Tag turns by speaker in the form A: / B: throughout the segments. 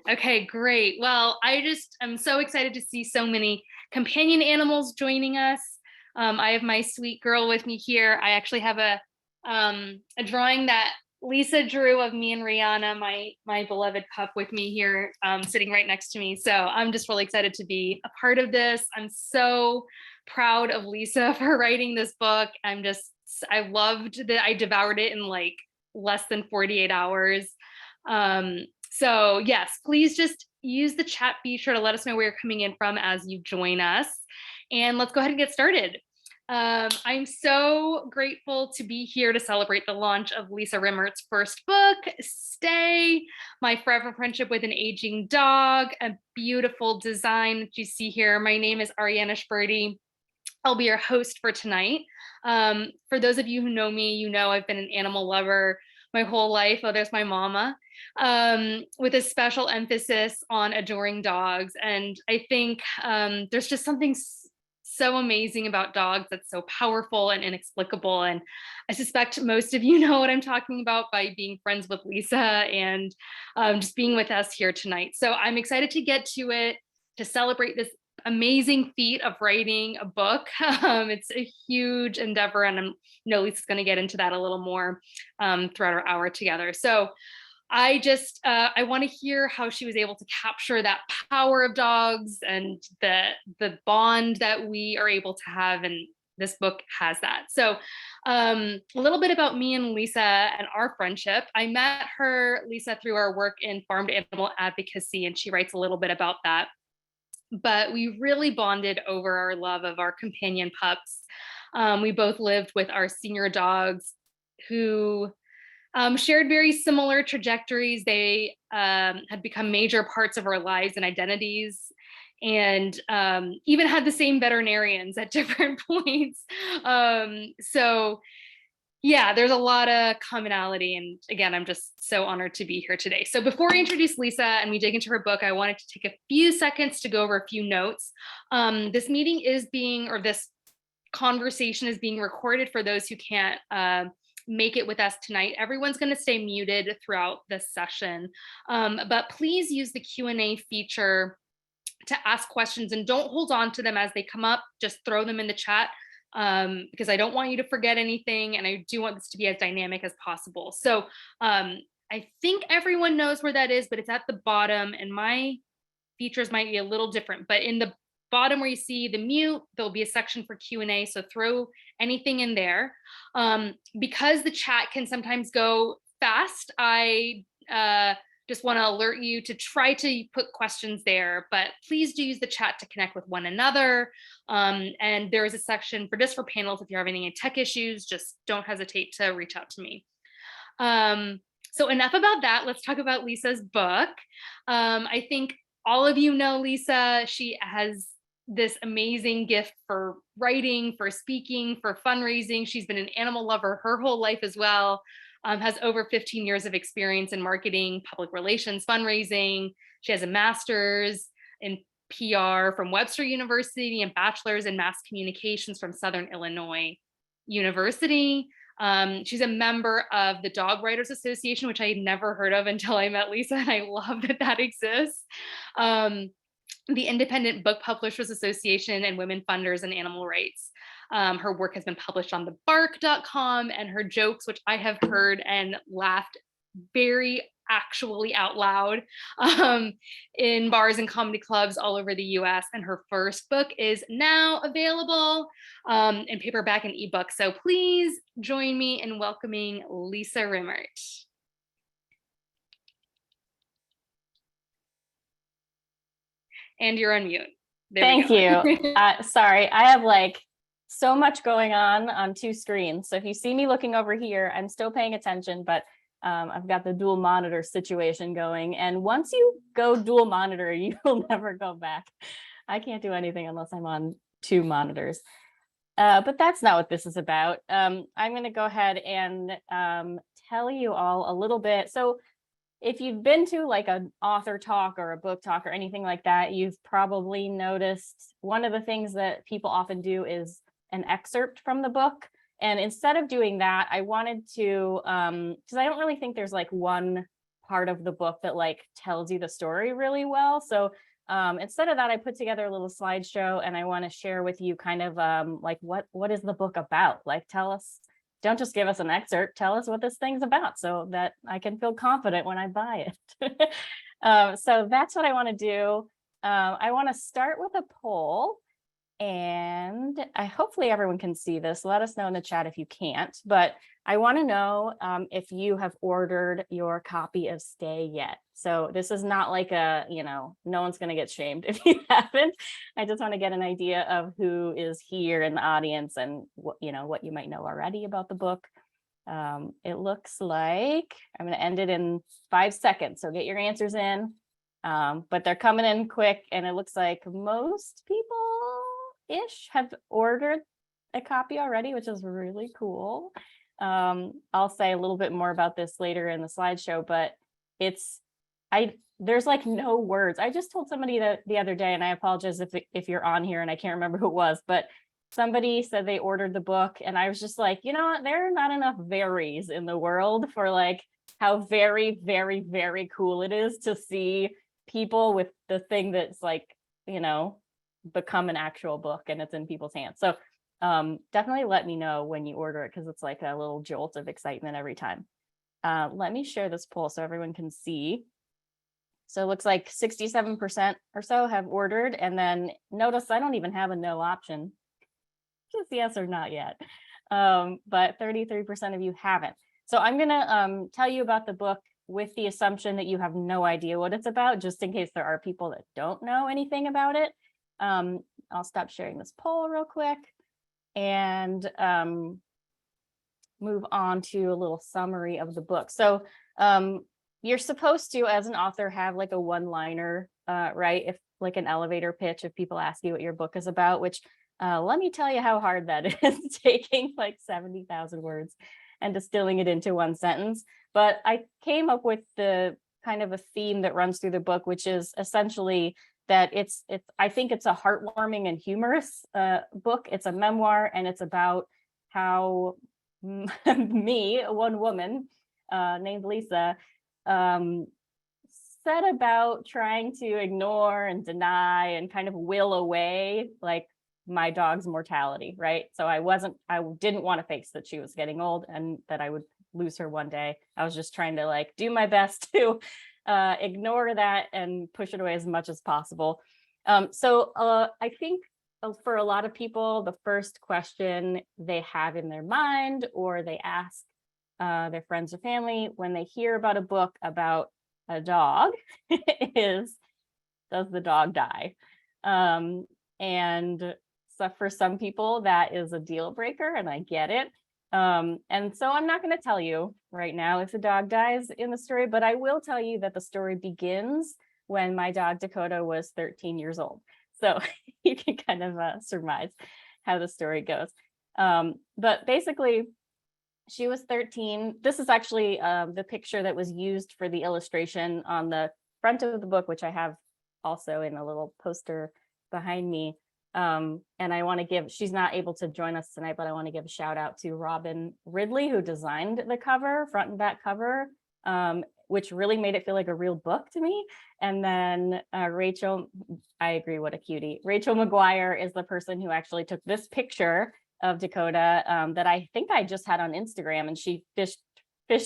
A: Okay, great. Well, I'm so excited to see so many companion animals joining us. I have my sweet girl with me here. I actually have a drawing that Lisa drew of me and Rihanna, my beloved pup, with me here, sitting right next to me. So I'm just really excited to be a part of this. I'm so proud of Lisa for writing this book. I loved that. I devoured it in like less than 48 hours. So yes, please just use the chat feature to let us know where you're coming in from as you join us. And let's go ahead and get started. I'm so grateful to be here to celebrate the launch of Lisa Rimmert's first book, Stay, My Forever Friendship with an Aging Dog, a beautiful design that you see here. My name is Aryenish Birdie. I'll be your host for tonight. For those of you who know me, you know I've been an animal lover my whole life. Oh, there's my mama, with a special emphasis on adoring dogs. And I think there's just something so amazing about dogs that's so powerful and inexplicable. And I suspect most of you know what I'm talking about by being friends with Lisa and just being with us here tonight. So I'm excited to get to it, to celebrate this amazing feat of writing a book. It's a huge endeavor, and I know Lisa's going to get into that a little more throughout our hour together. So I want to hear how she was able to capture that power of dogs and the bond that we are able to have, and this book has that. So a little bit about me and Lisa and our friendship. I met Lisa, through our work in farm to animal advocacy, and she writes a little bit about that. But we really bonded over our love of our companion pups. We both lived with our senior dogs who shared very similar trajectories. They had become major parts of our lives and identities, and even had the same veterinarians at different points. So yeah, there's a lot of commonality. And again, I'm just so honored to be here today. So before I introduce Lisa and we dig into her book, I wanted to take a few seconds to go over a few notes. This conversation is being recorded for those who can't make it with us tonight. Everyone's going to stay muted throughout this session, but please use the Q&A feature to ask questions, and don't hold on to them as they come up. Just throw them in the chat, because I don't want you to forget anything, and I do want this to be as dynamic as possible. So I think everyone knows where that is, but it's at the bottom, and my features might be a little different. But in the bottom where you see the mute, there'll be a section for Q&A, so throw anything in there. Because the chat can sometimes go fast, I just want to alert you to try to put questions there, but please do use the chat to connect with one another. And there is a section for panels. If you're having any tech issues, just don't hesitate to reach out to me. So enough about that. Let's talk about Lisa's book. I think all of you know Lisa. She has this amazing gift for writing, for speaking, for fundraising. She's been an animal lover her whole life as well. Has over 15 years of experience in marketing, public relations, fundraising. She has a master's in PR from Webster University and bachelor's in mass communications from Southern Illinois University. She's a member of the Dog Writers Association, which I had never heard of until I met Lisa, and I love that that exists. The Independent Book Publishers Association and Women Funders and Animal Rights. Her work has been published on thebark.com, and her jokes, which I have heard and laughed very actually out loud in bars and comedy clubs all over the US. And her first book is now available in paperback and ebook. So please join me in welcoming Lisa Rimmert. And you're on mute.
B: Thank you. Sorry, I have like so much going on two screens. So if you see me looking over here, I'm still paying attention, but I've got the dual monitor situation going. And once you go dual monitor, you'll never go back. I can't do anything unless I'm on two monitors. But that's not what this is about. I'm going to go ahead and tell you all a little bit. So if you've been to like an author talk or a book talk or anything like that, you've probably noticed one of the things that people often do is an excerpt from the book. And instead of doing that, I wanted to, because I don't really think there's like one part of the book that like tells you the story really well. So instead of that, I put together a little slideshow, and I want to share with you kind of like what is the book about? Like, tell us, don't just give us an excerpt, tell us what this thing's about so that I can feel confident when I buy it. So that's what I want to do. I want to start with a poll, and hopefully everyone can see this. Let us know in the chat if you can't, but I want to know if you have ordered your copy of Stay yet. So this is not like no one's going to get shamed if you haven't. I just want to get an idea of who is here in the audience and what you might know already about the book. It looks like I'm going to end it in 5 seconds. So get your answers in, but they're coming in quick, and it looks like most people-ish have ordered a copy already, which is really cool. I'll say a little bit more about this later in the slideshow, but there's like no words. I just told somebody that the other day, and I apologize if you're on here and I can't remember who it was, but somebody said they ordered the book, and I was just like, you know what, there are not enough varies in the world for like how very, very, very cool it is to see people with the thing that's like, become an actual book and it's in people's hands. So definitely let me know when you order it, because it's like a little jolt of excitement every time. Let me share this poll so everyone can see. So it looks like 67% or so have ordered, and then notice I don't even have a no option, just yes or not yet. But 33% of you haven't. So I'm gonna tell you about the book with the assumption that you have no idea what it's about, just in case there are people that don't know anything about it. I'll stop sharing this poll real quick and move on to a little summary of the book. So you're supposed to, as an author, have like a one-liner, right? If like an elevator pitch, if people ask you what your book is about, which let me tell you how hard that is, taking like 70,000 words and distilling it into one sentence. But I came up with the kind of a theme that runs through the book, which is essentially that I think it's a heartwarming and humorous book. It's a memoir, and it's about how me, one woman named Lisa, set about trying to ignore and deny and kind of will away like my dog's mortality, right? So I didn't want to face that she was getting old and that I would lose her one day. I was just trying to like do my best to ignore that and push it away as much as possible. So I think for a lot of people, the first question they have in their mind, or they ask their friends or family when they hear about a book about a dog is, does the dog die? And so for some people that is a deal breaker, and I get it. And so I'm not going to tell you right now if the dog dies in the story, but I will tell you that the story begins when my dog Dakota was 13 years old. So you can kind of surmise how the story goes. But basically, she was 13. This is actually the picture that was used for the illustration on the front of the book, which I have also in a little poster behind me. And I want to give, she's not able to join us tonight, but I want to give a shout out to Robin Ridley, who designed the cover, front and back cover, which really made it feel like a real book to me. And then Rachel, I agree, what a cutie. Rachel Mcguire is the person who actually took this picture of Dakota that I think I just had on Instagram, and she fished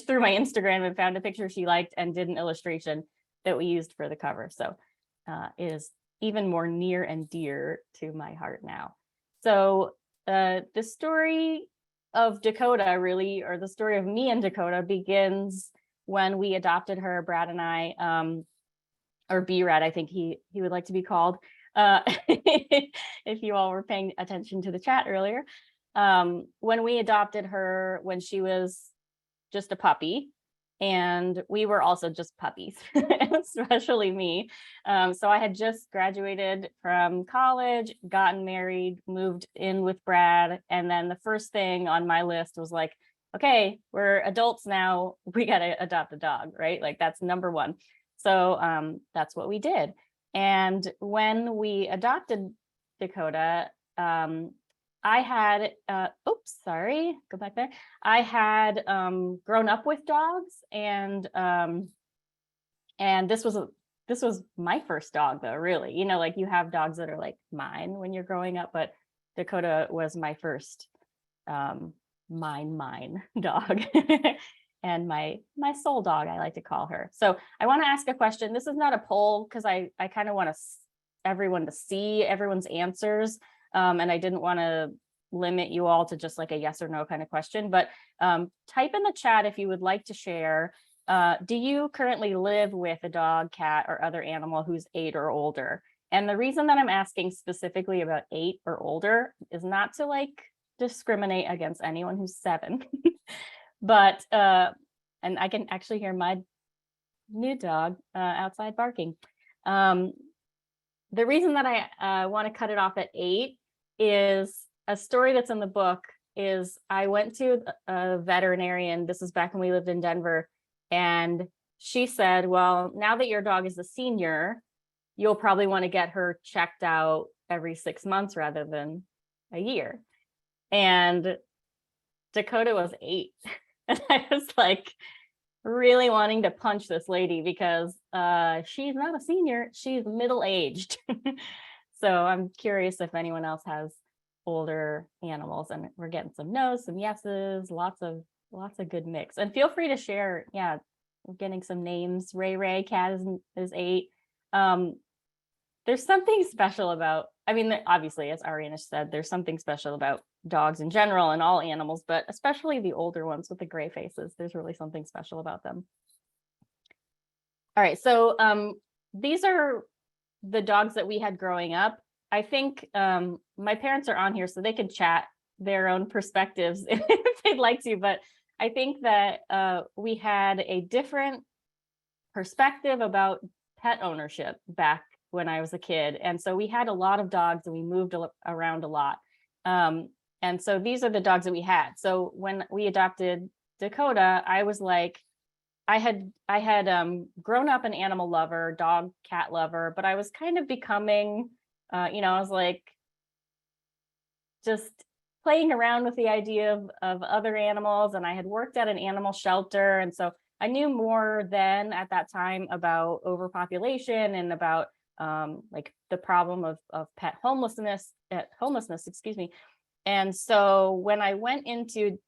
B: through my Instagram and found a picture she liked and did an illustration that we used for the cover. So it is even more near and dear to my heart now. So the story of Dakota really, or the story of me and Dakota, begins when we adopted her, Brad and I, or B-Rad, I think he would like to be called, if you all were paying attention to the chat earlier. When we adopted her when she was just a puppy, and we were also just puppies, especially me. So I had just graduated from college, gotten married, moved in with Brad. And then the first thing on my list was like, okay, we're adults now, we got to adopt a dog, right? Like that's number one. So that's what we did. And when we adopted Dakota, I had, go back there. I had grown up with dogs, and And this was my first dog though, really. You know, like you have dogs that are like mine when you're growing up, but Dakota was my first mine dog. And my soul dog, I like to call her. So I want to ask a question. This is not a poll because I kind of want everyone to see everyone's answers. And I didn't want to limit you all to just like a yes or no kind of question, but type in the chat if you would like to share. Do you currently live with a dog, cat, or other animal who's 8 or older? And the reason that I'm asking specifically about 8 or older is not to like discriminate against anyone who's 7, but and I can actually hear my new dog outside barking. The reason that I want to cut it off at 8 is a story that's in the book. Is I went to a veterinarian. This is back when we lived in Denver, and she said, well, now that your dog is a senior, you'll probably want to get her checked out every 6 months rather than a year. And Dakota was 8. And I was like really wanting to punch this lady because she's not a senior, she's middle-aged. So I'm curious if anyone else has older animals, and we're getting some no's, some yeses, lots of good mix. And feel free to share. Yeah, we're getting some names. Ray cat is 8. There's something special about, I mean, obviously, as Aryenish said, there's something special about dogs in general and all animals, but especially the older ones with the gray faces. There's really something special about them. All right, so these are the dogs that we had growing up. I think my parents are on here, so they could chat their own perspectives if they'd like to, but I think that we had a different perspective about pet ownership back when I was a kid. And so we had a lot of dogs and we moved around a lot. And so these are the dogs that we had. So when we adopted Dakota, I was like, I had grown up an animal lover, dog, cat lover, but I was kind of becoming, I was like just playing around with the idea of other animals. And I had worked at an animal shelter. And so I knew more then at that time about overpopulation and about like the problem of pet homelessness, excuse me. And so when I went into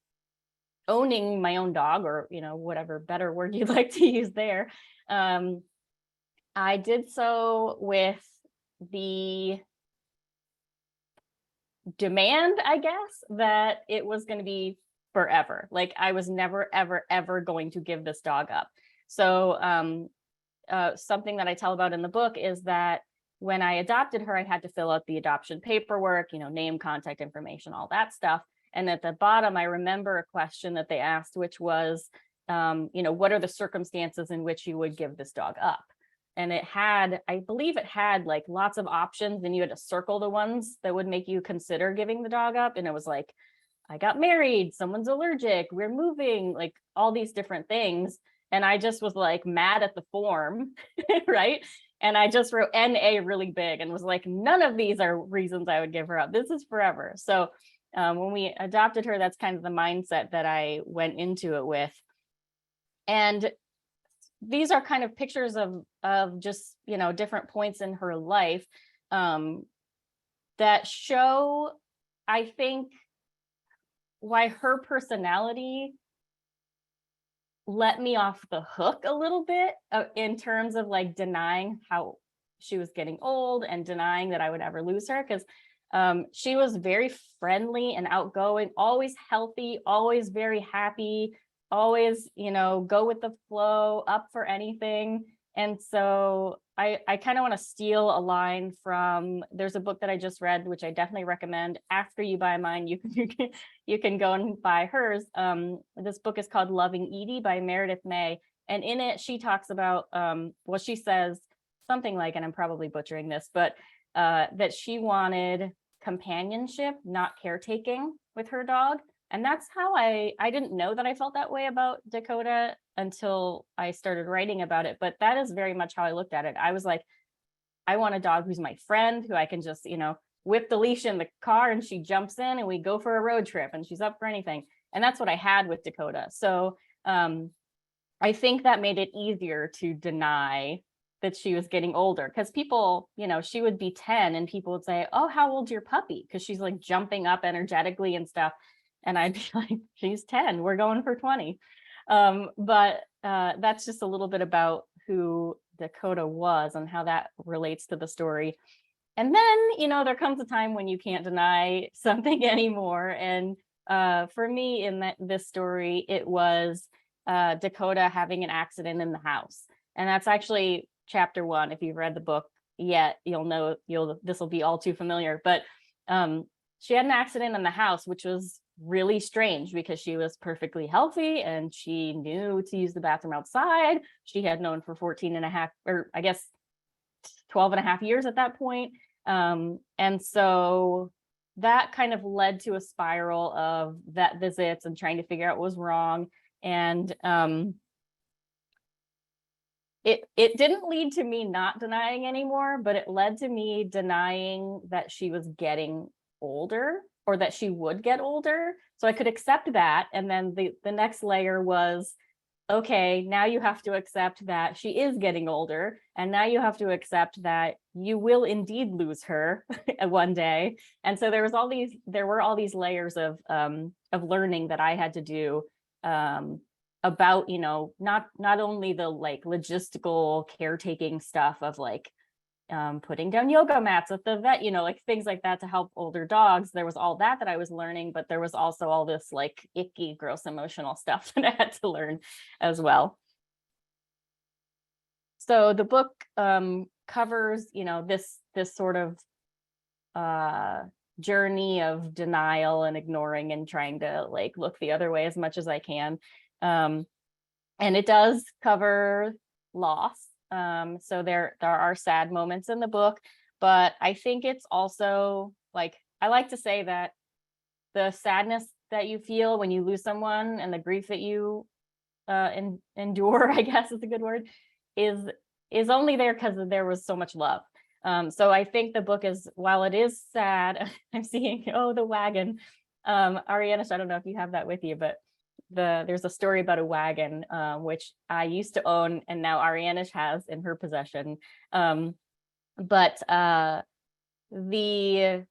B: owning my own dog, or whatever better word you'd like to use there, I did so with the demand, I guess, that it was going to be forever. Like I was never, ever, ever going to give this dog up. So something that I tell about in the book is that when I adopted her, I had to fill out the adoption paperwork, name, contact information, all that stuff. And at the bottom, I remember a question that they asked, which was, what are the circumstances in which you would give this dog up? And I believe it had like lots of options, and you had to circle the ones that would make you consider giving the dog up. And it was like, I got married, someone's allergic, we're moving, like all these different things. And I just was like mad at the form, right? And I just wrote NA really big and was like, none of these are reasons I would give her up. This is forever. So when we adopted her, that's kind of the mindset that I went into it with. And these are kind of pictures of just, different points in her life that show, I think, why her personality let me off the hook a little bit in terms of like denying how she was getting old and denying that I would ever lose her, because she was very friendly and outgoing, always healthy, always very happy, always, go with the flow, up for anything. And so I kind of want to steal a line from, there's a book that I just read, which I definitely recommend. After you buy mine, you can go and buy hers. This book is called Loving Edie by Meredith May. And in it, she talks about, she says something like, and I'm probably butchering this, but that she wanted companionship, not caretaking with her dog. And that's how I didn't know that I felt that way about Dakota until I started writing about it. But that is very much how I looked at it. I was like, I want a dog who's my friend, who I can just, whip the leash in the car and she jumps in and we go for a road trip and she's up for anything. And that's what I had with Dakota. So I think that made it easier to deny that she was getting older, because people, she would be 10 and people would say, oh, how old's your puppy? Because she's like jumping up energetically and stuff. And I'd be like, she's 10, we're going for 20. But that's just a little bit about who Dakota was and how that relates to the story. And then, there comes a time when you can't deny something anymore. And for me, in this story, it was Dakota having an accident in the house. And that's actually chapter 1. If you've read the book yet, you'll know this will be all too familiar. But she had an accident in the house, which was really strange because she was perfectly healthy and she knew to use the bathroom outside. She had known for 14 and a half, or I guess 12 and a half years at that point. And so that kind of led to a spiral of vet visits and trying to figure out what was wrong. And it didn't lead to me not denying anymore, but it led to me denying that she was getting older, or that she would get older. So I could accept that. And then the next layer was, okay, now you have to accept that she is getting older. And now you have to accept that you will indeed lose her one day. And so there were all these layers of learning that I had to do about, not only the like logistical caretaking stuff of like putting down yoga mats at the vet, like things like that to help older dogs. There was all that I was learning, but there was also all this like icky, gross emotional stuff that I had to learn as well. So the book covers, this sort of journey of denial and ignoring and trying to like look the other way as much as I can. And it does cover loss. So there are sad moments in the book, but I think it's also like, I like to say that the sadness that you feel when you lose someone and the grief that you endure, I guess is a good word, is only there because there was so much love. So I think the book is, while it is sad, I'm seeing, the wagon. Aryenish, I don't know if you have that with you, but there's a story about a wagon, which I used to own and now Aryenish has in her possession. But the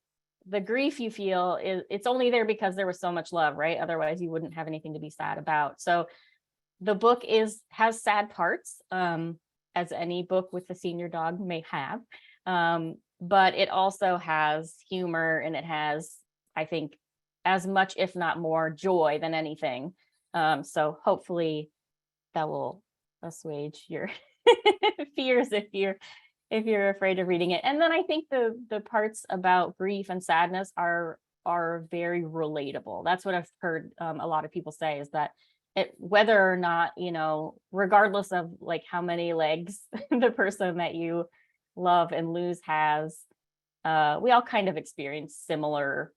B: grief you feel it's only there because there was so much love, right? Otherwise you wouldn't have anything to be sad about. So the book has sad parts, as any book with a senior dog may have. But it also has humor, and it has, I think, as much, if not more, joy than anything. So hopefully that will assuage your fears if you're afraid of reading it. And then I think the parts about grief and sadness are very relatable. That's what I've heard a lot of people say, is that whether or not, regardless of like how many legs the person that you love and lose has, we all kind of experience similar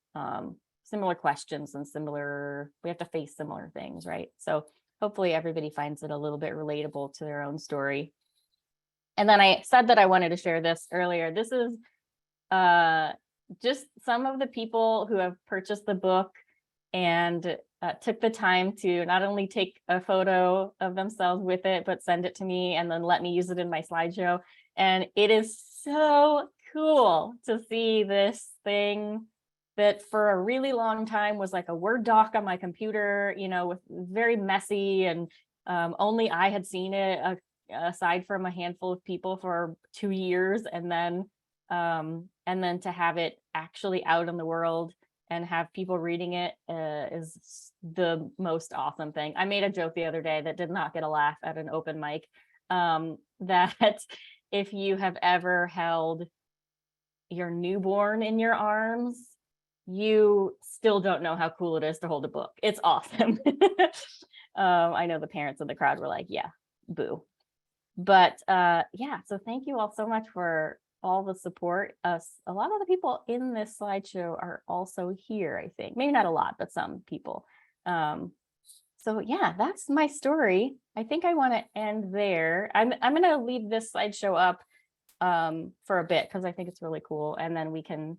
B: questions and we have to face similar things, right? So hopefully everybody finds it a little bit relatable to their own story. And then I said that I wanted to share this earlier. This is just some of the people who have purchased the book and took the time to not only take a photo of themselves with it, but send it to me and then let me use it in my slideshow. And it is so cool to see this thing that for a really long time was like a Word doc on my computer, with very messy, and only I had seen it aside from a handful of people for 2 years. And then to have it actually out in the world and have people reading it is the most awesome thing. I made a joke the other day that did not get a laugh at an open mic, that if you have ever held your newborn in your arms, you still don't know how cool it is to hold a book. It's awesome. I know the parents in the crowd were like, yeah, boo. But so thank you all so much for all the support. A lot of the people in this slideshow are also here, I think. Maybe not a lot, but some people. So yeah, that's my story. I think I want to end there. I'm going to leave this slideshow up for a bit because I think it's really cool, and then we can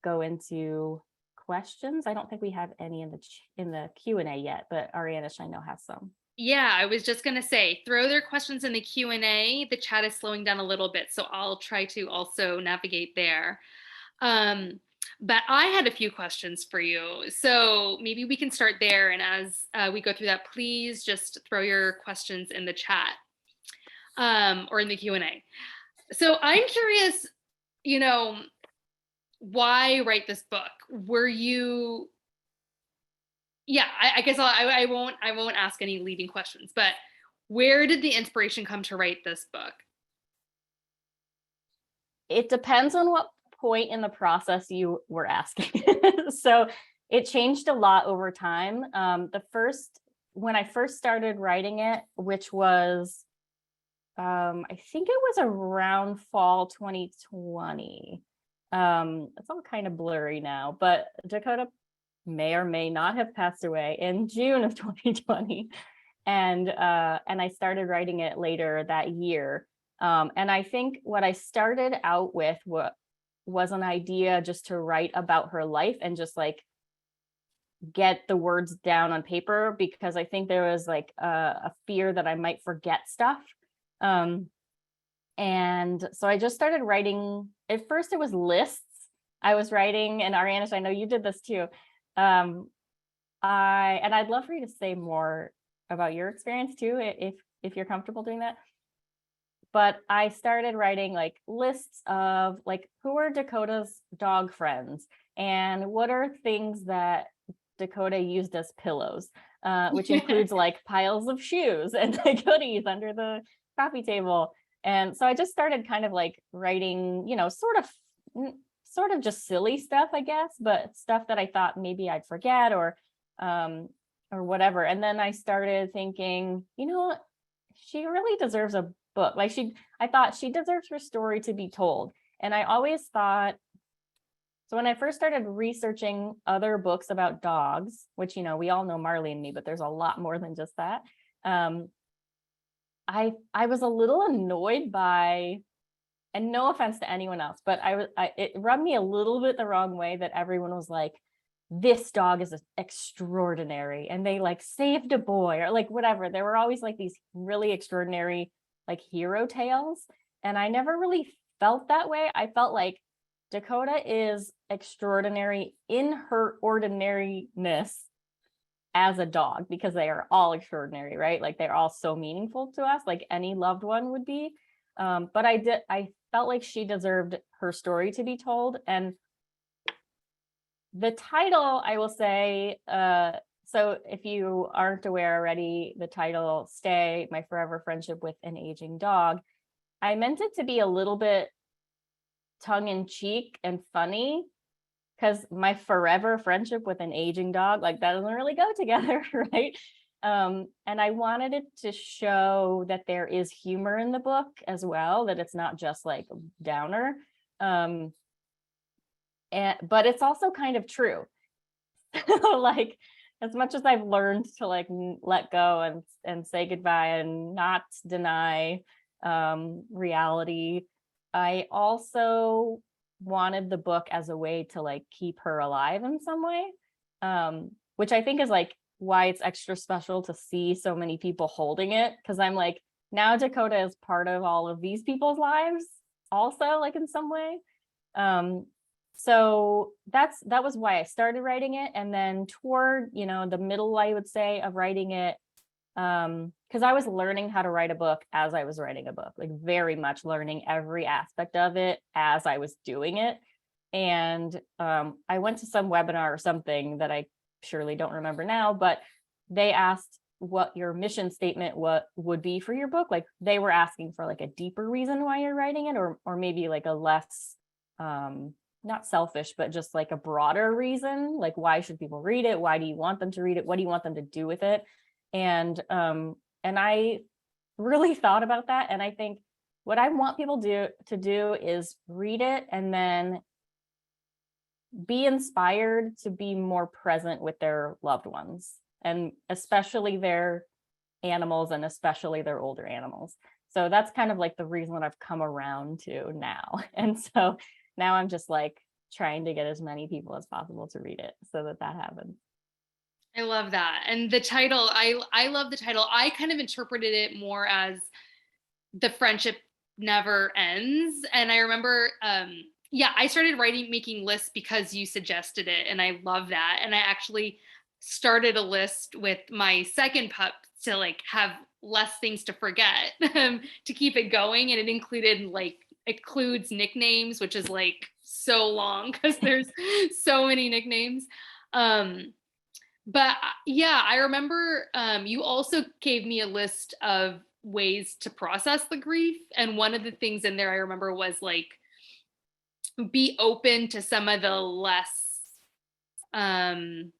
B: go into questions. I don't think we have any in the Q&A yet, but Aryenish, I know, has some.
A: Yeah, I was just gonna say, throw their questions in the Q&A. The chat is slowing down a little bit, so I'll try to also navigate there. Um, but I had a few questions for you. So maybe we can start there. And as we go through that, please just throw your questions in the chat or in the Q&A. So I'm curious, you know, why write this book? Were you, yeah, I guess I won't ask any leading questions, but where did the inspiration come to write this book?
B: It depends on what point in the process you were asking. So it changed a lot over time. When I first started writing it, which was, I think it was around fall 2020. It's all kind of blurry now, but Dakota may or may not have passed away in June of 2020. And I started writing it later that year. And I think what I started out with was an idea just to write about her life and just like get the words down on paper, because I think there was like a fear that I might forget stuff. And so I just started writing. At first it was lists. I was writing, and Aryenish, I know you did this too. I'd love for you to say more about your experience too, if you're comfortable doing that. But I started writing like lists of like, who are Dakota's dog friends and what are things that Dakota used as pillows, which includes like piles of shoes and like hoodies under the coffee table. And so I just started kind of like writing, sort of just silly stuff, I guess, but stuff that I thought maybe I'd forget or whatever. And then I started thinking, she really deserves a book. I thought she deserves her story to be told. And I always thought, so when I first started researching other books about dogs, which, we all know Marley and Me, but there's a lot more than just that. I was a little annoyed by, and no offense to anyone else, but it rubbed me a little bit the wrong way that everyone was like, this dog is extraordinary and they like saved a boy or like whatever. There were always like these really extraordinary like hero tales, and I never really felt that way. I felt like Dakota is extraordinary in her ordinariness as a dog, because they are all extraordinary, right? Like they're all so meaningful to us, like any loved one would be. But I felt like she deserved her story to be told. And the title, I will say, so if you aren't aware already, the title, Stay, My Forever Friendship with an Aging Dog, I meant it to be a little bit tongue-in-cheek and funny, because my forever friendship with an aging dog, like that doesn't really go together, right? And I wanted it to show that there is humor in the book as well, that it's not just like downer. But it's also kind of true. Like, as much as I've learned to like let go and say goodbye and not deny reality, I also wanted the book as a way to like keep her alive in some way, which I think is like why it's extra special to see so many people holding it, because I'm like, now Dakota is part of all of these people's lives also, like in some way. So that was why I started writing it. And then toward, the middle, I would say, of writing it, because I was learning how to write a book as I was writing a book, like very much learning every aspect of it as I was doing it. And I went to some webinar or something that I surely don't remember now, but they asked what your mission statement would be for your book. Like they were asking for like a deeper reason why you're writing it, or maybe like a less not selfish, but just like a broader reason, like why should people read it? Why do you want them to read it? What do you want them to do with it? And I really thought about that. And I think what I want people to do is read it and then be inspired to be more present with their loved ones, and especially their animals, and especially their older animals. So that's kind of like the reason that I've come around to now. And so now I'm just like trying to get as many people as possible to read it so that happens.
A: I love that. And the title, I love the title. I kind of interpreted it more as the friendship never ends. And I remember, yeah, I started making lists because you suggested it. And I love that. And I actually started a list with my second pup to like have less things to forget, to keep it going. And it includes nicknames, which is like so long because there's so many nicknames. Um, but yeah, I remember you also gave me a list of ways to process the grief. And one of the things in there I remember was like, be open to some of the less, um,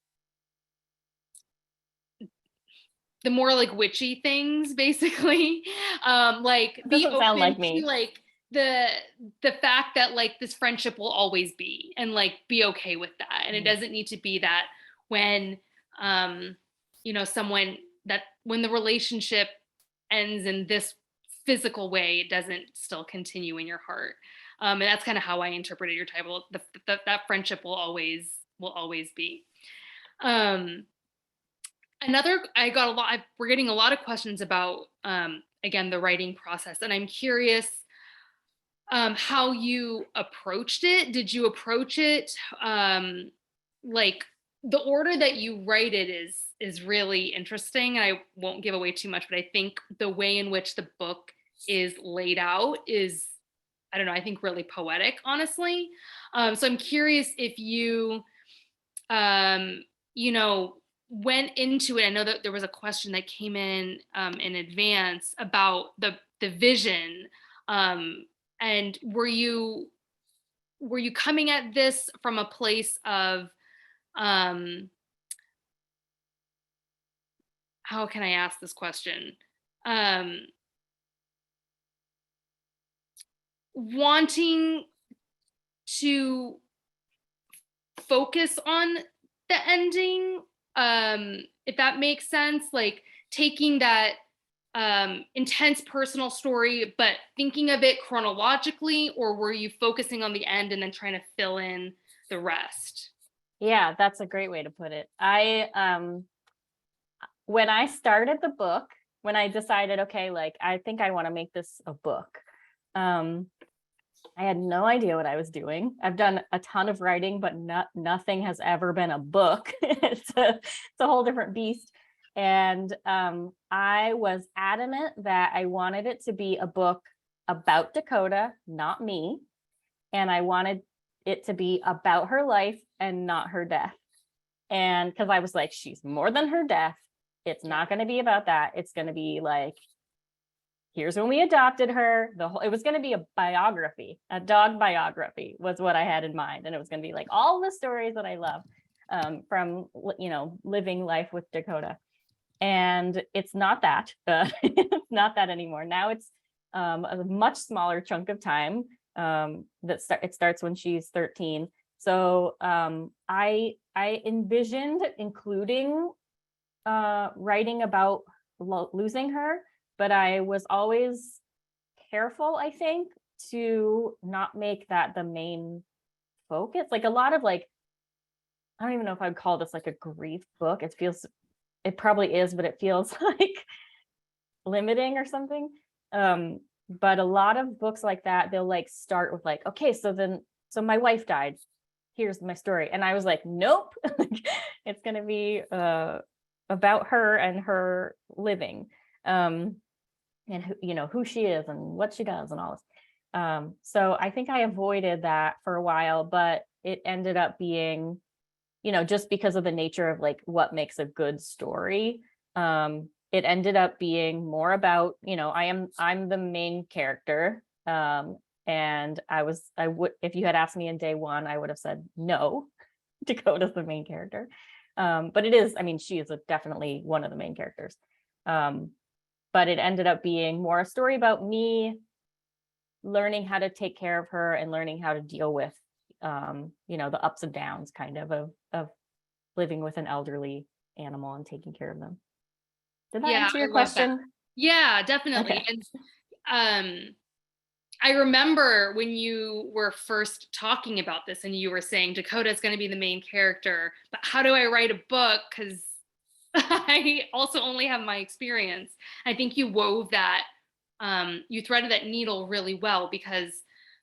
A: the more like witchy things, basically. Like be
B: Doesn't sound
A: open
B: like
A: to
B: me.
A: like the fact that like this friendship will always be, and like be okay with that. And it doesn't need to be that when um someone, that when the relationship ends in this physical way, it doesn't still continue in your heart. And that's kind of how I interpreted your title. That friendship will always be. um Another, we're getting a lot of questions about, again, the writing process. And I'm curious, how you approached it. Did you approach it, like the order that you write it is really interesting. I won't give away too much, but I think the way in which the book is laid out is, I don't know, I think really poetic, honestly. So I'm curious if you, um, you know, went into it. I know that there was a question that came in advance about the vision, and were you coming at this from a place of, um, how can I ask this question? Um, Wanting to focus on the ending, if that makes sense, like taking that intense personal story but thinking of it chronologically, or were you focusing on the end and then trying to fill in the rest?
B: Yeah, that's a great way to put it. When I started the book, when I decided, okay, like I think I want to make this a book, um, I had no idea what I was doing. I've done a ton of writing, but nothing has ever been a book. It's a whole different beast. And I was adamant that I wanted it to be a book about Dakota, not me. And I wanted it to be about her life and not her death. And because I was like, she's more than her death. It's not going to be about that. It's going to be like, here's when we adopted her. It was going to be a biography, a dog biography was what I had in mind. And it was going to be like all the stories that I love, from, living life with Dakota. And it's not that, it's not that anymore. Now it's a much smaller chunk of time. It starts when she's 13. So I envisioned including writing about losing her, but I was always careful, I think, to not make that the main focus. Like a lot of I don't even know if I'd call this like a grief book. It probably is, but it feels like limiting or something. But a lot of books like that, they'll like start with like, okay, so my wife died. Here's my story. And I was like, nope, it's going to be about her and her living. And who she is and what she does and all this. So I think I avoided that for a while, but it ended up being, just because of the nature of like what makes a good story. It ended up being more about, I'm the main character. And if you had asked me in day one, I would have said no, Dakota's the main character. But it is, she is definitely one of the main characters. But it ended up being more a story about me learning how to take care of her and learning how to deal with, the ups and downs kind of living with an elderly animal and taking care of them. Did that answer your question?
A: Yeah, definitely.
B: Okay.
A: And I remember when you were first talking about this and you were saying Dakota is going to be the main character, but how do I write a book? Because I also only have my experience. I think you wove that, you threaded that needle really well, because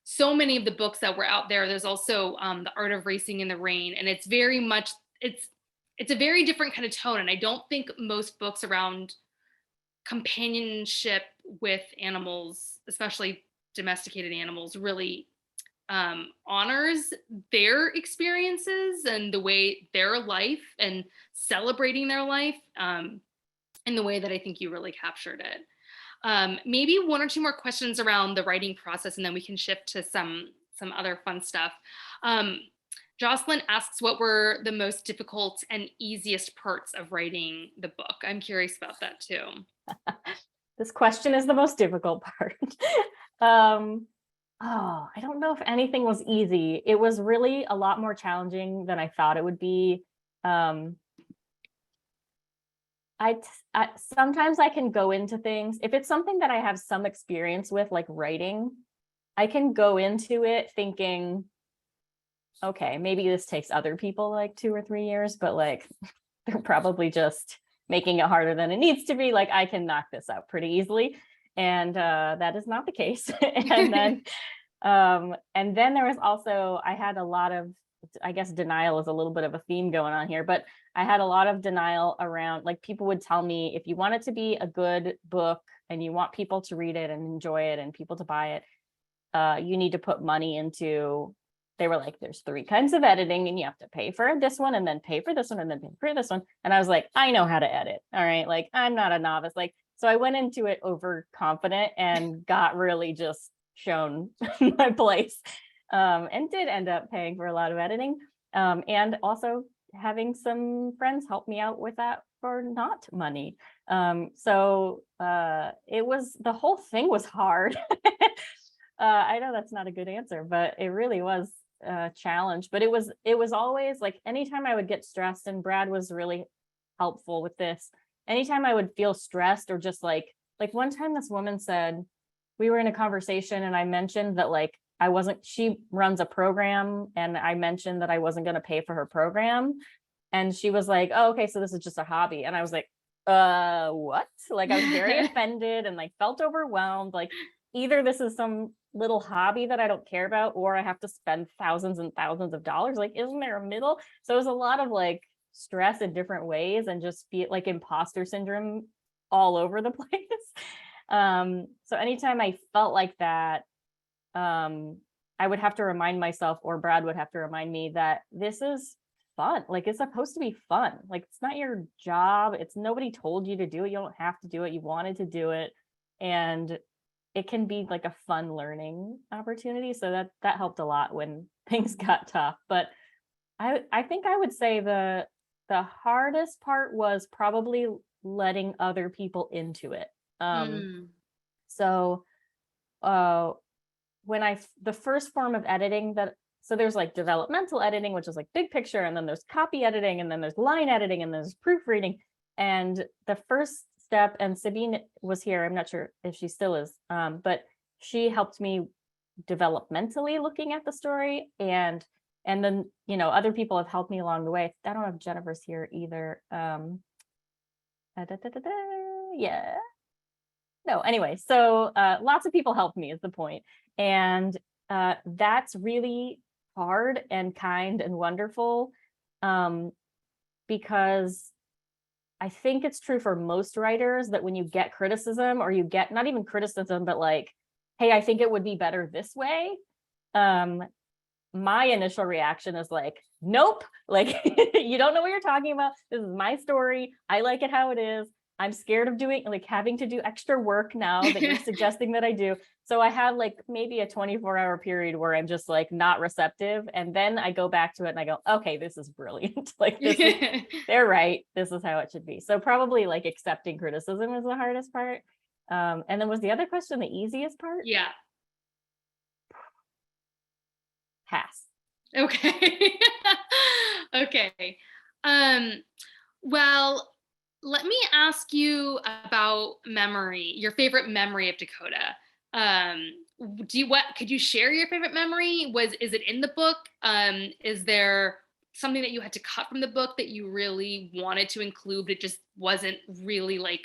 A: so many of the books that were out there, there's also The Art of Racing in the Rain, and it's very much, it's it's a very different kind of tone. And I don't think most books around companionship with animals, especially domesticated animals, really honors their experiences and the way their life and celebrating their life, in the way that I think you really captured it. Maybe one or two more questions around the writing process, and then we can shift to some other fun stuff. Um, Jocelyn asks, what were the most difficult and easiest parts of writing the book? I'm curious about that too.
B: This question is the most difficult part. um, oh, I don't know if anything was easy. It was really a lot more challenging than I thought it would be. Um, I sometimes I can go into things, if it's something that I have some experience with, like writing, I can go into it thinking, okay, maybe this takes other people like 2 or 3 years, but like they're probably just making it harder than it needs to be. Like I can knock this out pretty easily. And that is not the case. And then there was also, I had a lot of, I guess denial is a little bit of a theme going on here, but I had a lot of denial around, like people would tell me, if you want it to be a good book and you want people to read it and enjoy it and people to buy it, you need to put money into, they were like, there's 3 kinds of editing and you have to pay for this one and then pay for this one and then pay for this one. And I was like, I know how to edit. All right. Like I'm not a novice. Like, so I went into it overconfident and got really just shown my place, and did end up paying for a lot of editing. And also having some friends help me out with that for not money. So it was, the whole thing was hard. I know that's not a good answer, but it really was a challenge. But it was always like, anytime I would get stressed, and Brad was really helpful with this, anytime I would feel stressed or just like one time this woman said, we were in a conversation and I mentioned that like she runs a program and I mentioned that I wasn't going to pay for her program. And she was like, oh, okay, so this is just a hobby. And I was like, what? Like I was very offended and like felt overwhelmed. Like either this is some little hobby that I don't care about, or I have to spend thousands and thousands of dollars. Like, isn't there a middle? So it was a lot of like stress in different ways and just feel like imposter syndrome all over the place. So anytime I felt like that, I would have to remind myself, or Brad would have to remind me, that this is fun. Like it's supposed to be fun. Like it's not your job. It's, nobody told you to do it. You don't have to do it. You wanted to do it. And it can be like a fun learning opportunity. So that helped a lot when things got tough. But I think I would say the hardest part was probably letting other people into it. So when the first form of editing so there's like developmental editing, which is like big picture, and then there's copy editing, and then there's line editing, and there's proofreading. And the first step, and Sabine was here, I'm not sure if she still is, but she helped me developmentally looking at the story, and then other people have helped me along the way. I don't know if Jennifer's here either. Yeah. No, anyway, so lots of people helped me is the point. And that's really hard and kind and wonderful, because I think it's true for most writers that when you get criticism, or you get not even criticism, but like, hey, I think it would be better this way. My initial reaction is like, nope, like you don't know what you're talking about. This is my story. I like it how it is. I'm scared of having to do extra work now that you're suggesting that I do. So I have like maybe a 24-hour period where I'm just like not receptive. And then I go back to it and I go, okay, this is brilliant. Like they're right. This is how it should be. So probably like accepting criticism is the hardest part. And then was the other question the easiest part?
A: Yeah.
B: Pass.
A: Okay. Okay. Well, let me ask you about memory, your favorite memory of Dakota. Could you share your favorite memory? Is it in the book? Is there something that you had to cut from the book that you really wanted to include, but it just wasn't really like,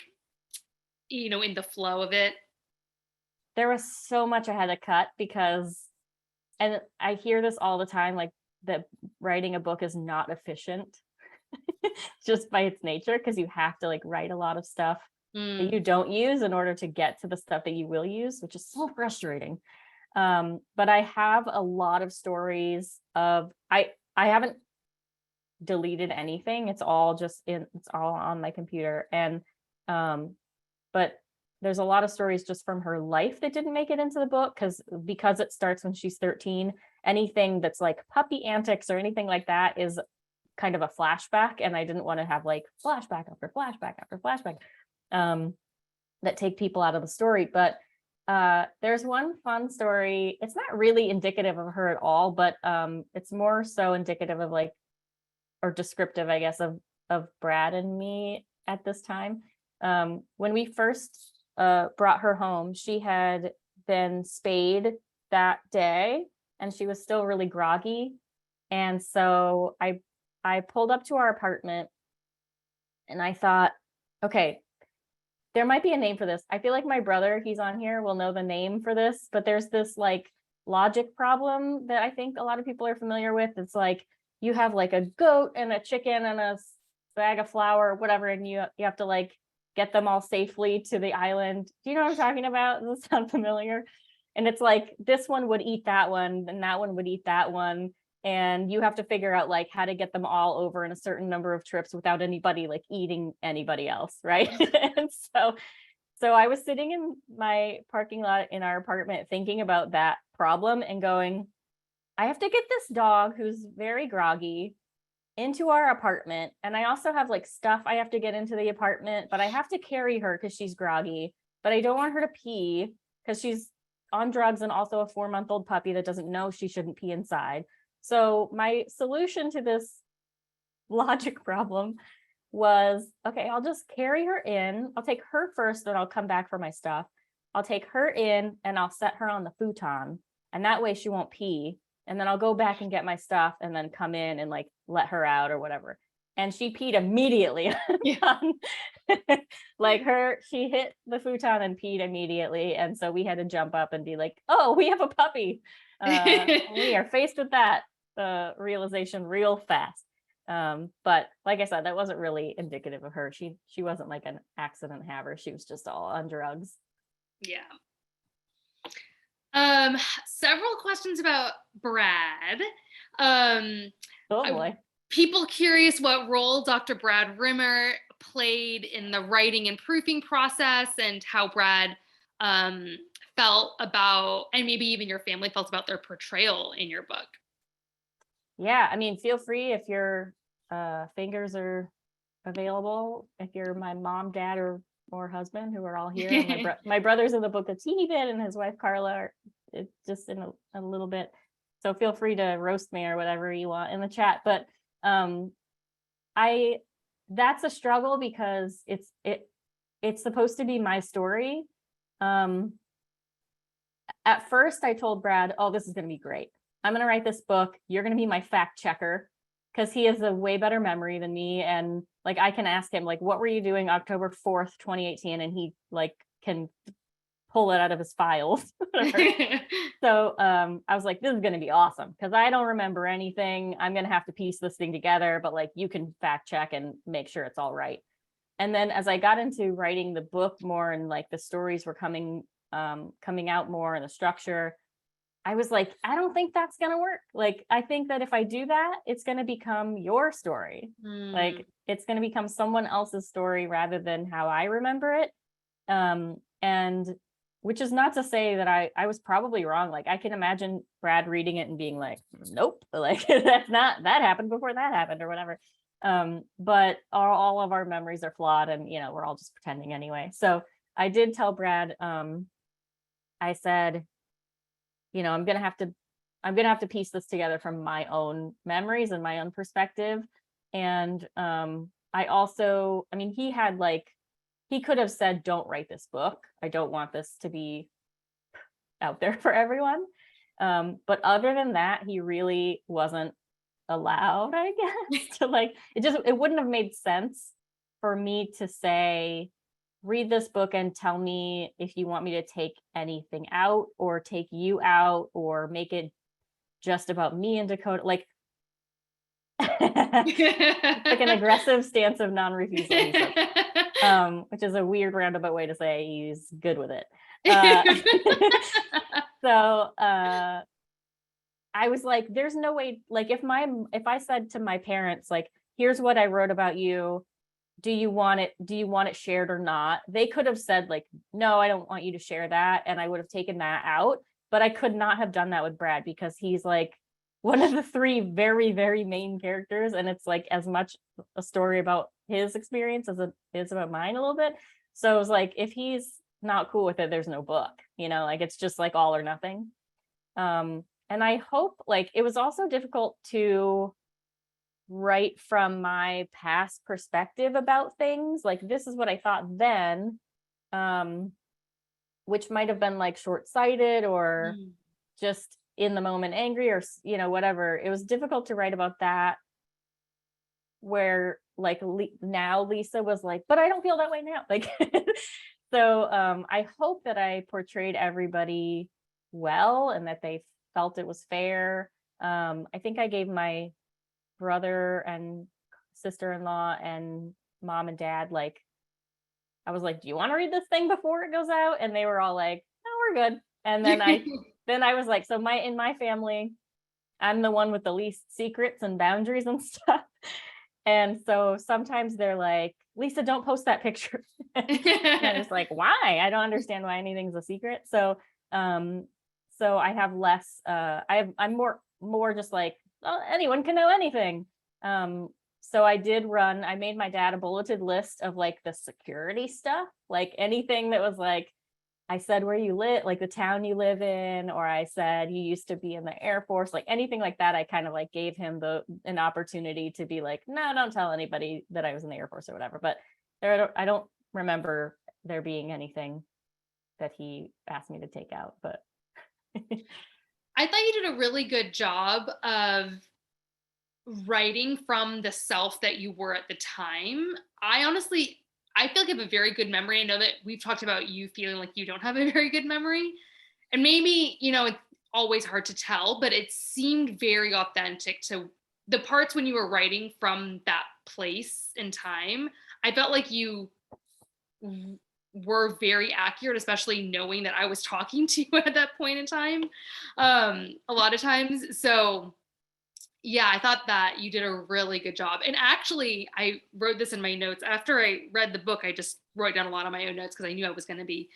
A: in the flow of it?
B: There was so much I had to cut because, and I hear this all the time, like that writing a book is not efficient just by its nature, because you have to like write a lot of stuff that you don't use in order to get to the stuff that you will use, which is so frustrating. But I have a lot of stories of, I haven't deleted anything. It's all on my computer. And but there's a lot of stories just from her life that didn't make it into the book because it starts when she's 13. Anything that's like puppy antics or anything like that is kind of a flashback, and I didn't want to have like flashback after flashback after flashback that take people out of the story. But there's one fun story. It's not really indicative of her at all, but it's more so indicative of like, or descriptive, I guess, of Brad and me at this time. When we first brought her home, she had been spayed that day and she was still really groggy. And so I pulled up to our apartment and I thought, okay, there might be a name for this. I feel like my brother, he's on here, will know the name for this, but there's this like logic problem that I think a lot of people are familiar with. It's like you have like a goat and a chicken and a bag of flour or whatever, and you have to like get them all safely to the island. Do you know what I'm talking about? Does this sound familiar? And it's like this one would eat that one and that one would eat that one, and you have to figure out like how to get them all over in a certain number of trips without anybody like eating anybody else, right? And so I was sitting in my parking lot in our apartment thinking about that problem and going, I have to get this dog who's very groggy into our apartment, and I also have like stuff I have to get into the apartment, but I have to carry her because she's groggy, but I don't want her to pee because she's on drugs and also a 4-month-old puppy that doesn't know she shouldn't pee inside. So my solution to this logic problem was, okay, I'll just carry her in. I'll take her first, then I'll come back for my stuff. I'll take her in and I'll set her on the futon, and that way she won't pee. And then I'll go back and get my stuff and then come in and like let her out or whatever. And she peed immediately. Like she hit the futon and peed immediately. And so we had to jump up and be like, oh, we have a puppy. We are faced with that realization real fast. But like I said, that wasn't really indicative of her. She wasn't like an accident haver. She was just all on drugs.
A: Yeah. Several questions about Brad.
B: Oh boy.
A: People curious what role Dr. Brad Rimmert played in the writing and proofing process, and how Brad felt about, and maybe even your family felt about, their portrayal in your book.
B: Yeah, I mean, feel free if your fingers are available, if you're my mom, dad, or husband, who are all here. And my brother's in the book a teeny bit, and his wife Carla are just in a little bit. So feel free to roast me or whatever you want in the chat. But that's a struggle because it's supposed to be my story. At first I told Brad, oh, this is going to be great. I'm going to write this book. You're going to be my fact checker, because he has a way better memory than me. And like, I can ask him, like, what were you doing October 4th, 2018? And he like can pull it out of his files. So I was like, this is going to be awesome, because I don't remember anything. I'm going to have to piece this thing together, but like, you can fact check and make sure it's all right. And then as I got into writing the book more, and like the stories were coming out more, and the structure, I was like, I don't think that's going to work. Like, I think that if I do that, it's going to become your story. Like, it's going to become someone else's story rather than how I remember it. And which is not to say that I was probably wrong. Like, I can imagine Brad reading it and being like, nope, like that happened before that happened or whatever. But all of our memories are flawed, and, we're all just pretending anyway. So I did tell Brad, I said, I'm gonna have to piece this together from my own memories and my own perspective. And I also, he could have said, don't write this book. I don't want this to be out there for everyone. But other than that, he really wasn't allowed, I guess, to like, it wouldn't have made sense for me to say, read this book and tell me if you want me to take anything out or take you out or make it just about me and Dakota. Like, like an aggressive stance of non-refusal, he says, which is a weird roundabout way to say he's good with it. So I was like, there's no way, like if I said to my parents, like, here's what I wrote about you, do you want it shared or not? They could have said like, no, I don't want you to share that, and I would have taken that out. But I could not have done that with Brad because he's like one of the three very, very main characters, and it's like as much a story about his experience as it is about mine a little bit. So it was like, if he's not cool with it, there's no book, like it's just like all or nothing. And I hope, like, it was also difficult to write from my past perspective about things. Like, this is what I thought then, which might have been like short-sighted or just in the moment angry or, whatever. It was difficult to write about that, where like now Lisa was like, but I don't feel that way now. Like, so I hope that I portrayed everybody well and that they felt it was fair. I think I gave my brother and sister-in-law and mom and dad, like, I was like, do you want to read this thing before it goes out? And they were all like, no, we're good. And then I was like, so in my family, I'm the one with the least secrets and boundaries and stuff. And so sometimes they're like, Lisa, don't post that picture. And I was like, why? I don't understand why anything's a secret. So I have less, I'm more just like, well, anyone can know anything. So I made my dad a bulleted list of like the security stuff, like anything that was like, I said where you live, like the town you live in, or I said you used to be in the Air Force, like anything like that. I kind of like gave him an opportunity to be like, no, don't tell anybody that I was in the Air Force or whatever. But I don't remember there being anything that he asked me to take out. But
A: I thought you did a really good job of writing from the self that you were at the time. I feel like I have a very good memory. I know that we've talked about you feeling like you don't have a very good memory. And maybe, it's always hard to tell, but it seemed very authentic to the parts when you were writing from that place and time. I felt like you were very accurate, especially knowing that I was talking to you at that point in time, a lot of times. So yeah, I thought that you did a really good job. And actually, I wrote this in my notes. After I read the book, I just wrote down a lot of my own notes because I knew I was going to be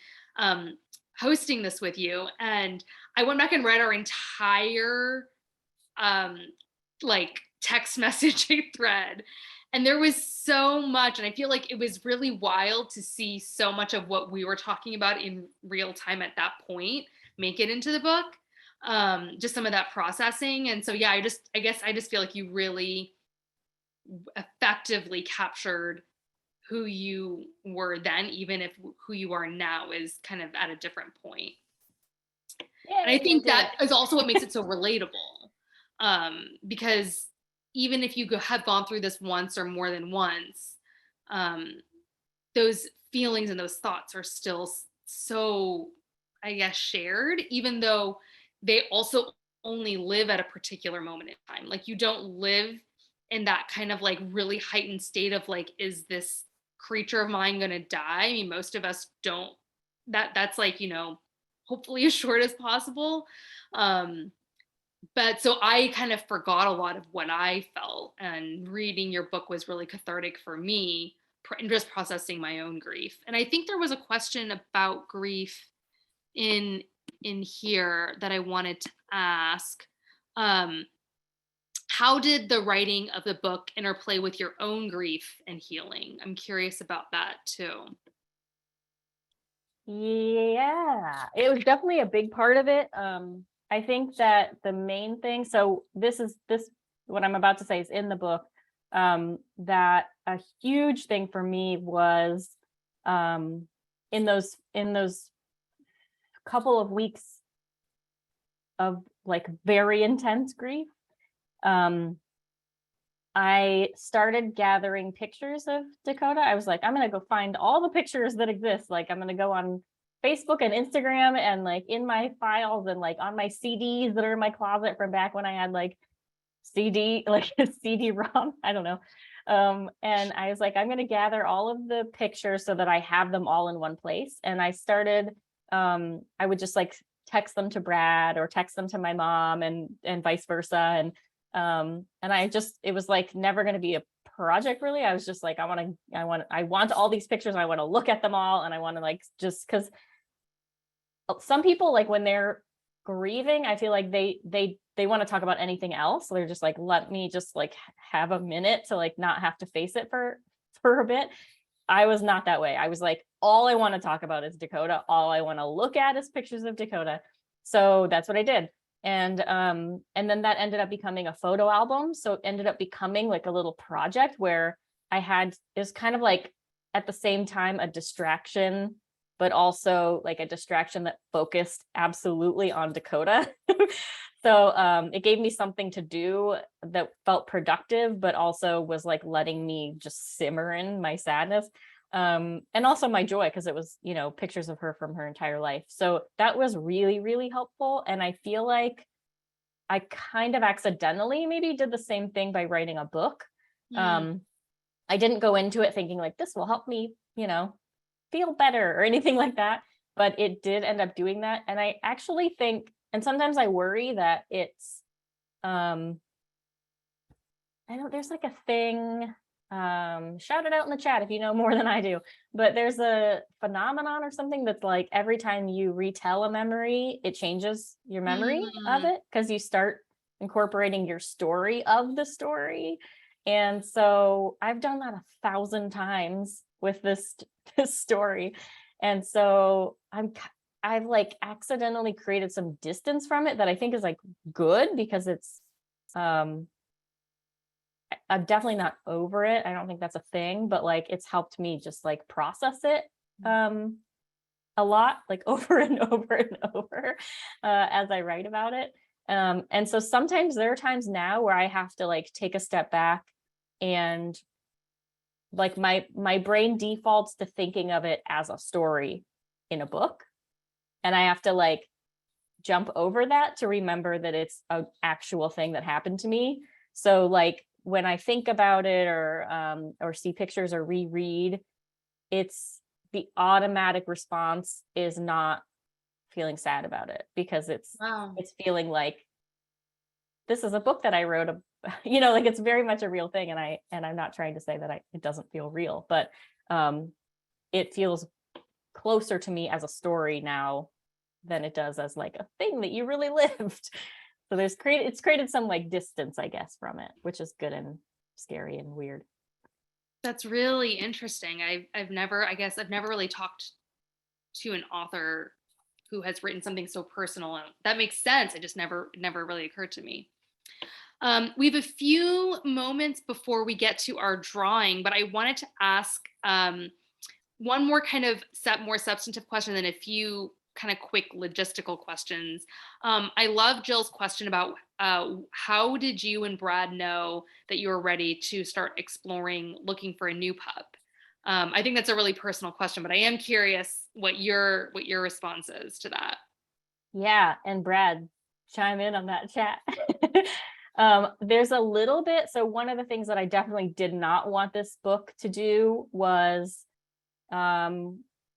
A: hosting this with you. And I went back and read our entire like text messaging thread. And there was so much. And I feel like it was really wild to see so much of what we were talking about in real time at that point make it into the book. Just some of that processing. And so, yeah, I guess I just feel like you really effectively captured who you were then, even if who you are now is kind of at a different point. Yeah, and I think that is also what makes it so relatable. Because even if you have gone through this once or more than once, those feelings and those thoughts are still so, I guess, shared, even though they also only live at a particular moment in time. Like, you don't live in that kind of like really heightened state of like, is this creature of mine going to die? I mean, most of us don't. That's like, hopefully as short as possible. But so I kind of forgot a lot of what I felt, and reading your book was really cathartic for me in just processing my own grief. And I think there was a question about grief in here that I wanted to ask. How did the writing of the book interplay with your own grief and healing? I'm curious about that too.
B: Yeah, it was definitely a big part of it. I think that the main thing, so this what I'm about to say is in the book, that a huge thing for me was in those couple of weeks of like very intense grief, I started gathering pictures of Dakota. I was like, I'm going to go find all the pictures that exist. Like, I'm going to go on Facebook and Instagram and like in my files and like on my CDs that are in my closet from back when I had like like a CD-ROM. I don't know. And I was like, I'm going to gather all of the pictures so that I have them all in one place. And I started, I would just like text them to Brad or text them to my mom and vice versa. And it was like never going to be a project really. I was just like, I want all these pictures. I want to look at them all. And I want to like, just because some people, like when they're grieving, I feel like they want to talk about anything else. So they're just like, let me just like have a minute to like not have to face it for a bit. I was not that way. I was like, all I want to talk about is Dakota. All I want to look at is pictures of Dakota. So that's what I did. And then that ended up becoming a photo album. So it ended up becoming like a little project where it was kind of like at the same time a distraction, but also like a distraction that focused absolutely on Dakota. So it gave me something to do that felt productive, but also was like letting me just simmer in my sadness. And also my joy, because it was, pictures of her from her entire life. So that was really, really helpful. And I feel like I kind of accidentally maybe did the same thing by writing a book. I didn't go into it thinking like, this will help me, feel better or anything like that. But it did end up doing that. And I actually think, and sometimes I worry that it's, there's like a thing, shout it out in the chat if you know more than I do, but there's a phenomenon or something that's like every time you retell a memory, it changes your memory of it because you start incorporating your story of the story. And so I've done that 1,000 times with this story. And so I've like accidentally created some distance from it that I think is like good because it's I'm definitely not over it. I don't think that's a thing, but like it's helped me just like process it a lot, like over and over and over as I write about it. And so sometimes there are times now where I have to like take a step back and like my brain defaults to thinking of it as a story in a book. And I have to like jump over that to remember that it's an actual thing that happened to me. So like when I think about it or see pictures or reread, it's the automatic response is not feeling sad about it because it's feeling like this is a book that I wrote, like it's very much a real thing. And I'm not trying to say that it doesn't feel real, but it feels closer to me as a story now than it does as like a thing that you really lived. So it's created some like distance, I guess, from it, which is good and scary and weird.
A: That's really interesting. I've never really talked to an author who has written something so personal. That makes sense. It just never really occurred to me. We have a few moments before we get to our drawing, but I wanted to ask one more kind of more substantive question, and a few kind of quick logistical questions. I love Jill's question about how did you and Brad know that you were ready to start exploring looking for a new pup? I think that's a really personal question, but I am curious what your response is to that.
B: Yeah, and Brad, chime in on that chat. There's a little bit. So one of the things that I definitely did not want this book to do was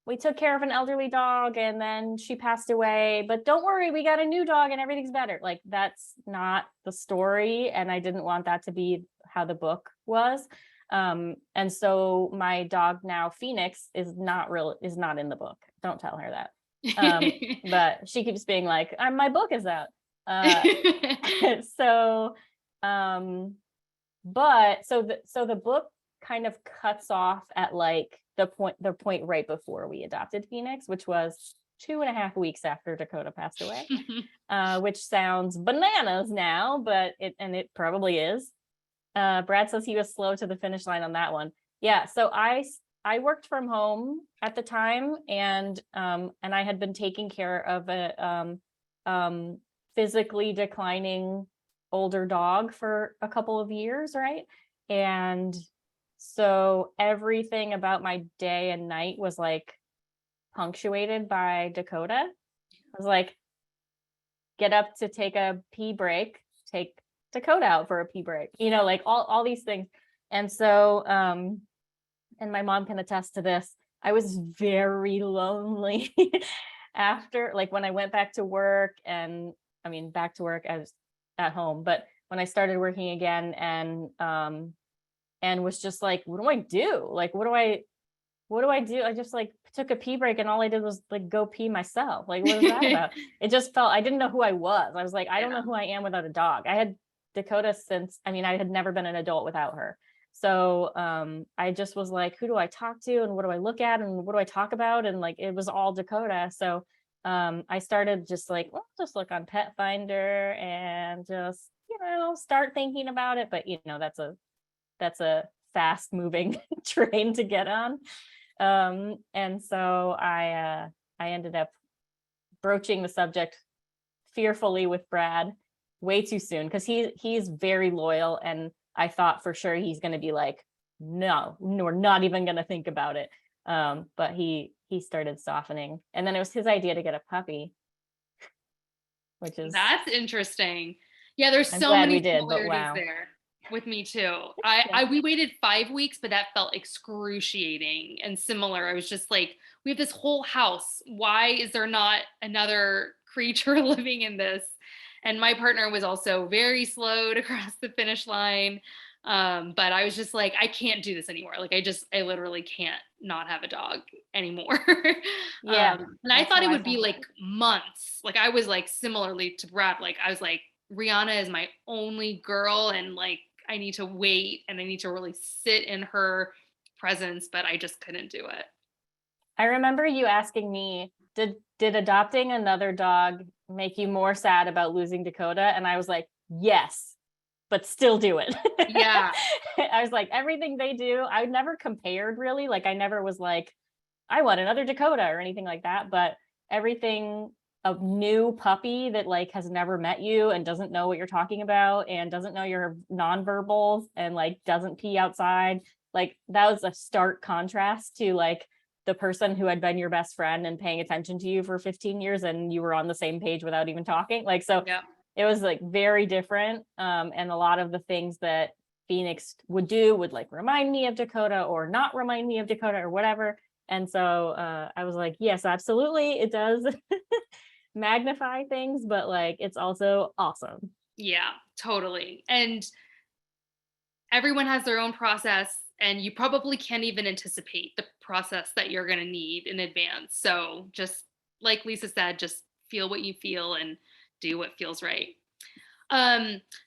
B: we took care of an elderly dog and then she passed away, but don't worry, we got a new dog and everything's better. Like that's not the story. And I didn't want that to be how the book was. And so my dog now, Phoenix, is not in the book. Don't tell her that. But she keeps being like, my book is out. But the book kind of cuts off at like the point right before we adopted Phoenix, which was 2.5 weeks after Dakota passed away, which sounds bananas now, but it probably is. Brad says he was slow to the finish line on that one. Yeah, so I worked from home at the time, and I had been taking care of a physically declining older dog for a couple of years, right? And so everything about my day and night was like punctuated by Dakota. I was like, get up to take a pee break, take Dakota out for a pee break, like all these things. And so, and my mom can attest to this, I was very lonely after, like when I went back to work, and I mean, back to work, I was at home, but when I started working again, and was just like, what do I do? Like, what do I do? I just like took a pee break, and all I did was like go pee myself. Like, what is that about? It just felt, I didn't know who I was. I was like, I don't know who I am without a dog. I had Dakota since, I mean, I had never been an adult without her. So I just was like, who do I talk to, and what do I look at, and what do I talk about? And like, it was all Dakota. So I started just like, well, just look on Pet Finder and just, start thinking about it. But that's a fast moving train to get on. And so I ended up broaching the subject fearfully with Brad way too soon, because he's very loyal, and I thought for sure he's going to be like, no, we're not even going to think about it. But he started softening, and then it was his idea to get a puppy, which is,
A: that's interesting. Yeah, there's
B: I'm
A: so
B: glad
A: many
B: we did, but
A: similarities
B: wow.
A: there with me too.
B: Yeah.
A: We waited 5 weeks, but that felt excruciating and similar. I was just like, we have this whole house. Why is there not another creature living in this? And my partner was also very slow to cross the finish line. But I was just like, I can't do this anymore. Like, I literally can't not have a dog anymore.
B: Yeah.
A: And I
B: That's
A: thought
B: how
A: it
B: I
A: would be
B: felt.
A: like months. Like, I was like, similarly to Brad, like, I was like, Rihanna is my only girl, and like, I need to wait, and I need to really sit in her presence, but I just couldn't do it.
B: I remember you asking me, did adopting another dog make you more sad about losing Dakota? And I was like, yes, but still do it.
A: Yeah.
B: I was like, everything they do, I never compared really. Like, I never was like, I want another Dakota or anything like that. But everything, a new puppy that like has never met you and doesn't know what you're talking about and doesn't know your nonverbals and like doesn't pee outside, like that was a stark contrast to like the person who had been your best friend and paying attention to you for 15 years, and you were on the same page without even talking. Like, so
A: Yeah.
B: it was like very different. And a lot of the things that Phoenix would do would like remind me of Dakota or not remind me of Dakota or whatever. And so I was like, yes, absolutely, it does magnify things, but like it's also awesome.
A: Yeah, totally. And everyone has their own process, and you probably can't even anticipate the process that you're going to need in advance. So just like Lisa said, just feel what you feel and do what feels right.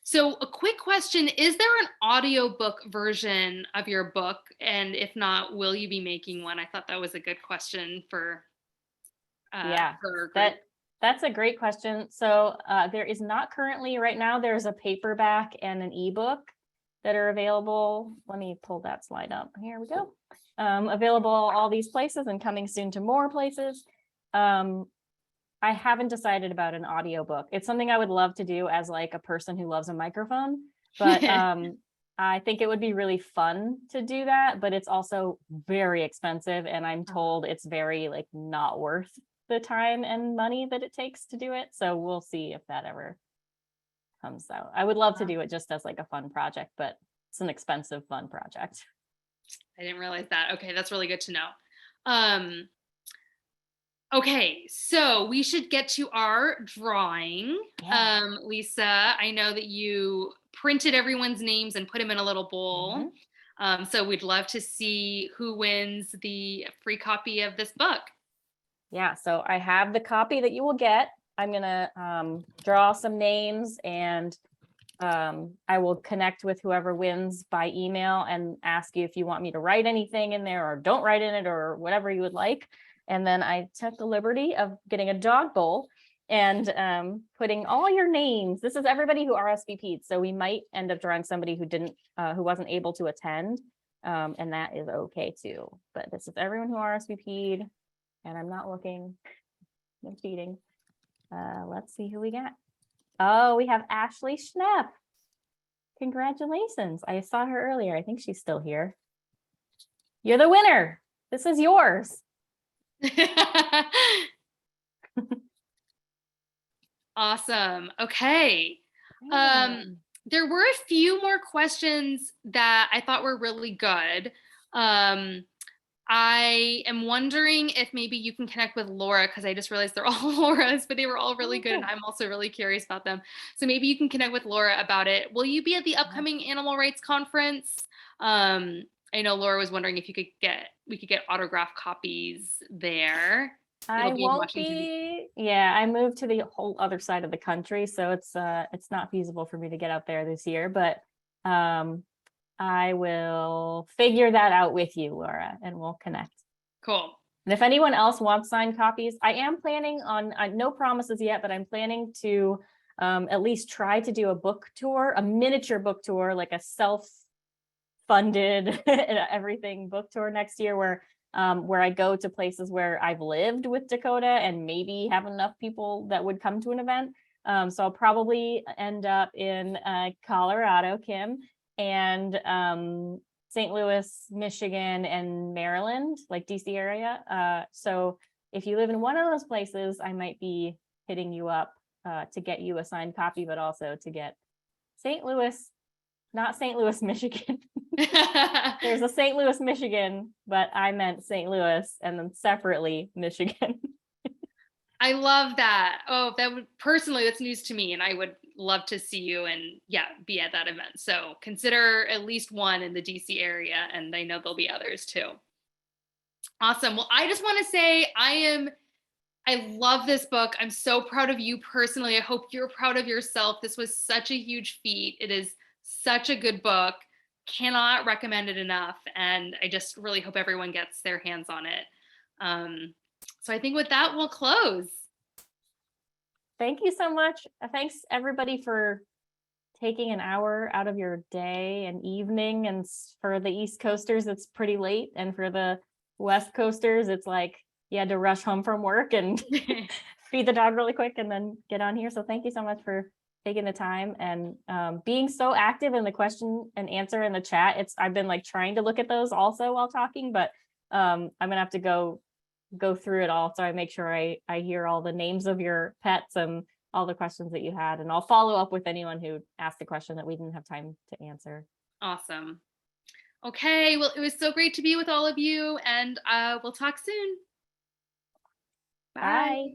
A: So a quick question, is there an audiobook version of your book? And if not, will you be making one? I thought that was a good question for
B: Yeah,
A: our group.
B: that's a great question. So there is not currently right now, there's a paperback and an ebook that are available. Let me pull that slide up. Here we go. Available all these places and coming soon to more places. I haven't decided about an audiobook. It's something I would love to do as like a person who loves a microphone, but I think it would be really fun to do that, but it's also very expensive, and I'm told it's very like not worth the time and money that it takes to do it. So we'll see if that ever comes out. I would love to do it just as like a fun project, but it's an expensive fun project.
A: I didn't realize that. Okay, that's really good to know. Okay, so we should get to our drawing.
B: Yeah.
A: Lisa, I know that you printed everyone's names and put them in a little bowl. So we'd love to see who wins the free copy of this book.
B: Yeah, so I have the copy that you will get. I'm gonna draw some names, and I will connect with whoever wins by email and ask you if you want me to write anything in there or don't write in it or whatever you would like. And then I took the liberty of getting a dog bowl and putting all your names. This is everybody who RSVP'd. So we might end up drawing somebody who wasn't able to attend. And that is okay too. But this is everyone who RSVP'd, and I'm not looking, no cheating. Let's see who we got. Oh, we have Ashley Schnepp. Congratulations. I saw her earlier. I think she's still here. You're the winner. This is yours.
A: Awesome. Okay. There were a few more questions that I thought were really good. I am wondering if maybe you can connect with Laura, because I just realized they're all Laura's, but they were all really good, and I'm also really curious about them. So maybe you can connect with Laura about it. Will you be at the upcoming animal rights conference? I know Laura was wondering if we could get autograph copies there.
B: I won't be. Yeah, I moved to the whole other side of the country, so it's not feasible for me to get out there this year, but I will figure that out with you, Laura, and we'll connect.
A: Cool.
B: And if anyone else wants signed copies, I am planning on, no promises yet, but I'm planning to at least try to do a book tour, a miniature book tour, like a self-funded everything book tour next year, where I go to places where I've lived with Dakota and maybe have enough people that would come to an event. So I'll probably end up in Colorado, Kim, and St. Louis, Michigan, and Maryland, like DC area. So if you live in one of those places, I might be hitting you up to get you a signed copy, but also to get St. Louis, not St. Louis, Michigan. There's a St. Louis, Michigan, but I meant St. Louis and then separately Michigan.
A: I love that. Oh, personally, that's news to me, and I would love to see you and be at that event. So consider at least one in the DC area, and I know there'll be others too. Awesome. Well, I just want to say I love this book. I'm so proud of you personally. I hope you're proud of yourself. This was such a huge feat. It is such a good book. Cannot recommend it enough. And I just really hope everyone gets their hands on it. So I think with that, we'll close.
B: Thank you so much. Thanks everybody for taking an hour out of your day and evening. And for the East Coasters, it's pretty late. And for the West Coasters, it's like you had to rush home from work and feed the dog really quick and then get on here. So thank you so much for taking the time and being so active in the question and answer in the chat. I've been like trying to look at those also while talking, but I'm gonna have to go through it all, so I make sure I hear all the names of your pets and all the questions that you had, and I'll follow up with anyone who asked a question that we didn't have time to answer.
A: Awesome. Okay, well, it was so great to be with all of you, and we'll talk soon. Bye.
B: Bye.